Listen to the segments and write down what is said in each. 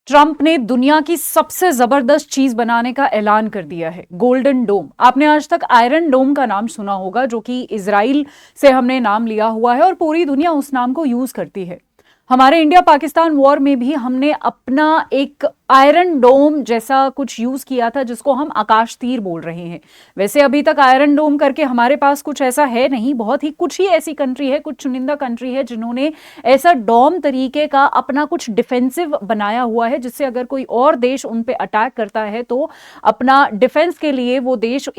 Trump ने दुनिया की सबसे जबरदस्त चीज बनाने का ऐलान कर दिया है, गोल्डन डोम। आपने आज तक आयरन डोम का नाम सुना होगा, जो कि इजराइल से हमने नाम लिया हुआ है और पूरी दुनिया उस नाम को यूज करती है। हमारे इंडिया पाकिस्तान वॉर में भी हमने अपना एक आयरन डोम जैसा कुछ यूज किया था, जिसको हम आकाश तीर बोल रहे हैं। वैसे अभी तक आयरन डोम करके हमारे पास कुछ ऐसा है नहीं, बहुत ही कुछ ही ऐसी कंट्री है, कुछ चुनिंदा कंट्री है जिन्होंने ऐसा डोम तरीके का अपना कुछ डिफेंसिव बनाया हुआ है, जिससे अगर कोई और देश उन पे अटैक करता है तो अपना डिफेंस के लिए वो देश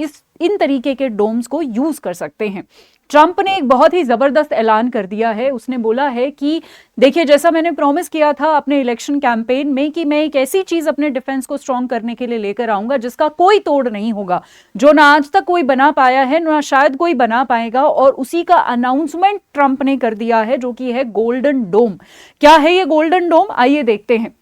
इन तरीके के डोम्स को यूज कर सकते हैं। ट्रंप ने एक बहुत ही जबरदस्त ऐलान कर दिया है। उसने बोला है कि देखिए, जैसा मैंने प्रॉमिस किया था अपने इलेक्शन कैंपेन में कि मैं एक ऐसी चीज अपने डिफेंस को स्ट्रांग करने के लिए लेकर आऊंगा जिसका कोई तोड़ नहीं होगा, जो ना आज तक कोई बना पाया है, ना शायद कोई बना पाएगा। और उसी का अनाउंसमेंट ट्रंप ने कर दिया है, जो कि है गोल्डन डोम। क्या है ये गोल्डन डोम, आइए देखते हैं।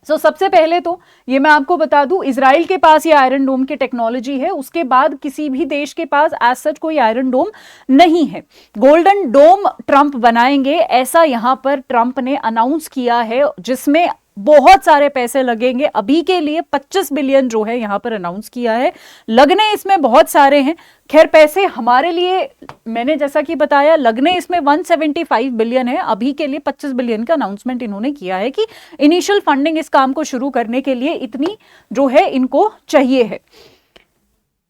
सबसे पहले तो ये मैं आपको बता दूं, इजराइल के पास ये आयरन डोम की टेक्नोलॉजी है। उसके बाद किसी भी देश के पास एज सच कोई आयरन डोम नहीं है। गोल्डन डोम ट्रंप बनाएंगे, ऐसा यहां पर ट्रंप ने अनाउंस किया है, जिसमें बहुत सारे पैसे लगेंगे। अभी के लिए 25 बिलियन जो है यहां पर अनाउंस किया है, लगने इसमें बहुत सारे हैं। खैर, पैसे हमारे लिए, मैंने जैसा कि बताया, लगने इसमें 175 बिलियन है। अभी के लिए 25 बिलियन का अनाउंसमेंट इन्होंने किया है कि इनिशियल फंडिंग इस काम को शुरू करने के लिए इतनी जो है इनको चाहिए है।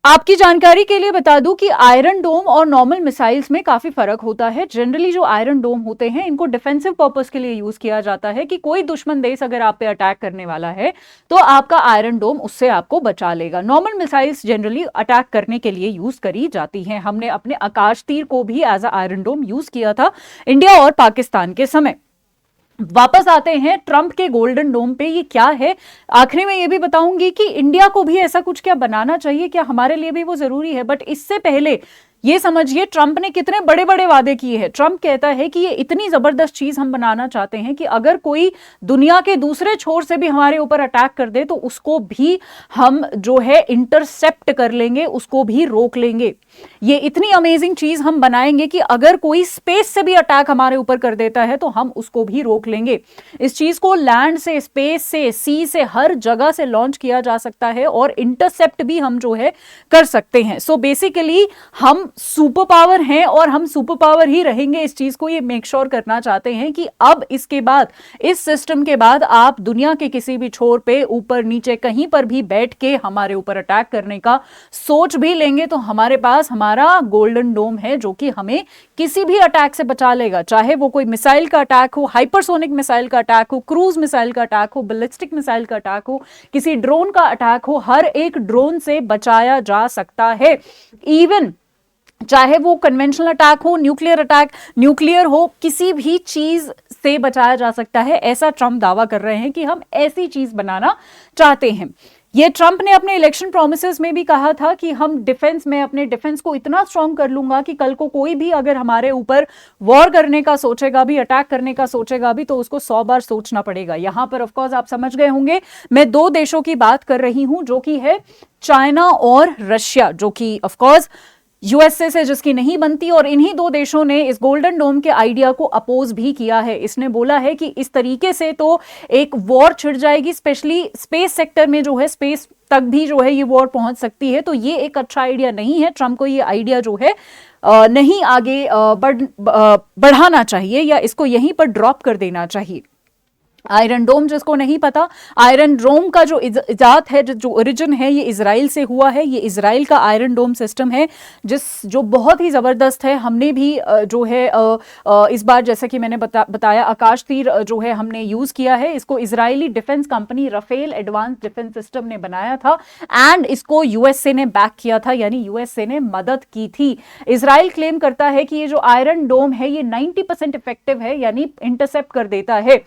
आपकी जानकारी के लिए बता दूं कि आयरन डोम और नॉर्मल मिसाइल्स में काफी फर्क होता है। जनरली जो आयरन डोम होते हैं, इनको डिफेंसिव पर्पस के लिए यूज किया जाता है कि कोई दुश्मन देश अगर आप पे अटैक करने वाला है तो आपका आयरन डोम उससे आपको बचा लेगा। नॉर्मल मिसाइल्स जनरली अटैक करने के लिए यूज करी जाती हैं। हमने अपने आकाश तीर को भी as a iron dome use किया था इंडिया और पाकिस्तान के समय। वापस आते हैं ट्रंप के गोल्डन डोम पे, ये क्या है। आखिरी में ये भी बताऊंगी कि इंडिया को भी ऐसा कुछ क्या बनाना चाहिए, क्या हमारे लिए भी वो जरूरी है। बट इससे पहले ये समझिए ट्रंप ने कितने बड़े बड़े वादे किए हैं। ट्रंप कहता है कि ये इतनी जबरदस्त चीज हम बनाना चाहते हैं कि अगर कोई दुनिया के दूसरे छोर से भी हमारे ऊपर अटैक कर दे तो उसको भी हम जो है इंटरसेप्ट कर लेंगे, उसको भी रोक लेंगे। ये इतनी अमेजिंग चीज हम बनाएंगे कि अगर कोई स्पेस से भी अटैक हमारे ऊपर कर देता है तो हम उसको भी रोक लेंगे। इस चीज को लैंड से, स्पेस से, सी से, हर जगह से लॉन्च किया जा सकता है और इंटरसेप्ट भी हम जो है कर सकते हैं। सो बेसिकली हम सुपर पावर हैं और हम सुपर पावर ही रहेंगे। इस चीज को ये मेक श्योर करना चाहते हैं कि अब इसके बाद, इस सिस्टम के बाद आप दुनिया के किसी भी छोर पे, ऊपर नीचे कहीं पर भी बैठ के हमारे ऊपर अटैक करने का सोच भी लेंगे तो हमारे पास हमारा गोल्डन डोम है, जो कि हमें किसी भी अटैक से बचा लेगा। चाहे वो कोई मिसाइल का अटैक हो, हाइपरसोनिक मिसाइल का अटैक हो, क्रूज मिसाइल का अटैक हो, बैलिस्टिक मिसाइल का अटैक हो, किसी ड्रोन का अटैक हो, हर एक ड्रोन से बचाया जा सकता है। इवन चाहे वो कन्वेंशनल अटैक हो, न्यूक्लियर हो, किसी भी चीज से बचाया जा सकता है। ऐसा ट्रंप दावा कर रहे हैं कि हम ऐसी चीज बनाना चाहते हैं। ये ट्रंप ने अपने इलेक्शन प्रोमिसेस में भी कहा था कि हम डिफेंस में, अपने डिफेंस को इतना स्ट्रांग कर लूंगा कि कल को कोई भी अगर हमारे ऊपर वॉर करने का सोचेगा भी, अटैक करने का सोचेगा भी, तो उसको 100 बार सोचना पड़ेगा। यहां पर ऑफ कोर्स आप समझ गए होंगे, मैं दो देशों की बात कर रही हूं, जो कि है चाइना और रशिया, जो कि ऑफ कोर्स यूएसए से जिसकी नहीं बनती। और इन्हीं दो देशों ने इस गोल्डन डोम के आइडिया को अपोज भी किया है। इसने बोला है कि इस तरीके से तो एक वॉर छिड़ जाएगी, स्पेशली स्पेस सेक्टर में जो है, स्पेस तक भी जो है ये वॉर पहुंच सकती है। तो ये एक अच्छा आइडिया नहीं है। ट्रंप को ये आइडिया जो है नहीं आगे बढ़ाना चाहिए, या इसको यहीं पर ड्रॉप कर देना चाहिए। आयरन डोम जिसको नहीं पता, आयरन डोम का जो इजाद है, जो ओरिजिन है, ये इजराइल से हुआ है। ये इजराइल का आयरन डोम सिस्टम है जो बहुत ही जबरदस्त है। हमने भी जो है इस बार, जैसा कि मैंने बताया, आकाश तीर जो है हमने यूज किया है। इसको Israeli defence company Rafael advance defence system ने बनाया था एंड इसको यूएसए ने बैक किया था, यानी यूएसए ने मदद की थी। इजराइल क्लेम करता है कि ये जो आयरन डोम है ये 90% इफेक्टिव है, यानी इंटरसेप्ट कर देता है।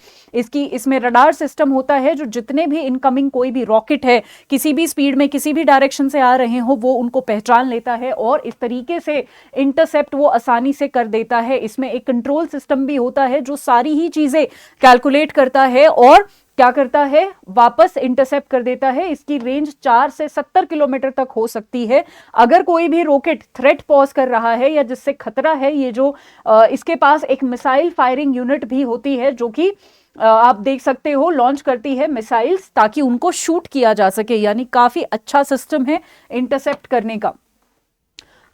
इसमें रडार सिस्टम होता है जो जितने भी इनकमिंग कोई भी रॉकेट है, किसी भी स्पीड में, किसी भी डायरेक्शन से आ रहे हो, वो उनको पहचान लेता है और इस तरीके से इंटरसेप्ट वो आसानी से कर देता है। इसमें एक कंट्रोल सिस्टम भी होता है जो सारी ही चीजें कैलकुलेट करता है और क्या करता है, वापस इंटरसेप्ट कर देता है। इसकी रेंज 4 से 70 किलोमीटर तक हो सकती है। अगर कोई भी रॉकेट थ्रेट पॉज कर रहा है या जिससे खतरा है, ये जो इसके पास एक मिसाइल फायरिंग यूनिट भी होती है, जो कि आप देख सकते हो लॉन्च करती है मिसाइल्स ताकि उनको शूट किया जा सके, यानी काफी अच्छा सिस्टम है इंटरसेप्ट करने का।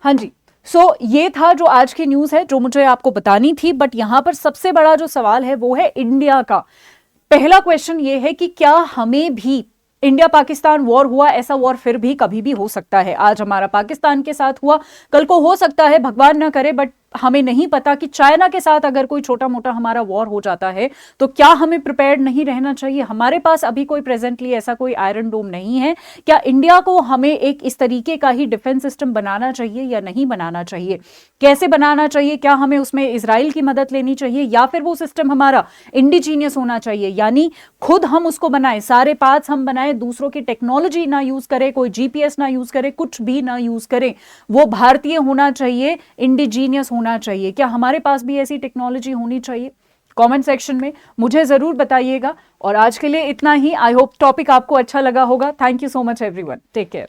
हाँ जी, ये था जो आज की न्यूज है जो मुझे आपको बतानी थी। बट यहां पर सबसे बड़ा जो सवाल है वो है इंडिया का। पहला क्वेश्चन ये है कि क्या हमें भी, इंडिया पाकिस्तान वॉर हुआ, ऐसा वॉर फिर भी कभी भी हो सकता है। आज हमारा पाकिस्तान के साथ हुआ, कल को हो सकता है, भगवान ना करे, बट हमें नहीं पता कि चाइना के साथ अगर कोई छोटा मोटा हमारा वॉर हो जाता है तो क्या हमें प्रिपेयर्ड नहीं रहना चाहिए। हमारे पास अभी कोई प्रेजेंटली ऐसा कोई आयरन डोम नहीं है। क्या इंडिया को हमें एक इस तरीके का ही डिफेंस सिस्टम बनाना चाहिए या नहीं बनाना चाहिए, कैसे बनाना चाहिए, क्या हमें उसमें इजराइल की मदद लेनी चाहिए या फिर वो सिस्टम हमारा इंडिजीनियस होना चाहिए, यानी खुद हम उसको बनाएं, सारे पार्ट्स हम बनाएं, दूसरों की टेक्नोलॉजी ना यूज करें, कोई जीपीएस ना यूज करें, कुछ भी ना यूज करें, वो भारतीय होना चाहिए, इंडिजीनियस होना चाहिए। क्या हमारे पास भी ऐसी टेक्नोलॉजी होनी चाहिए? कमेंट सेक्शन में मुझे जरूर बताइएगा। और आज के लिए इतना ही। आई होप टॉपिक आपको अच्छा लगा होगा। Thank you so much everyone, take care.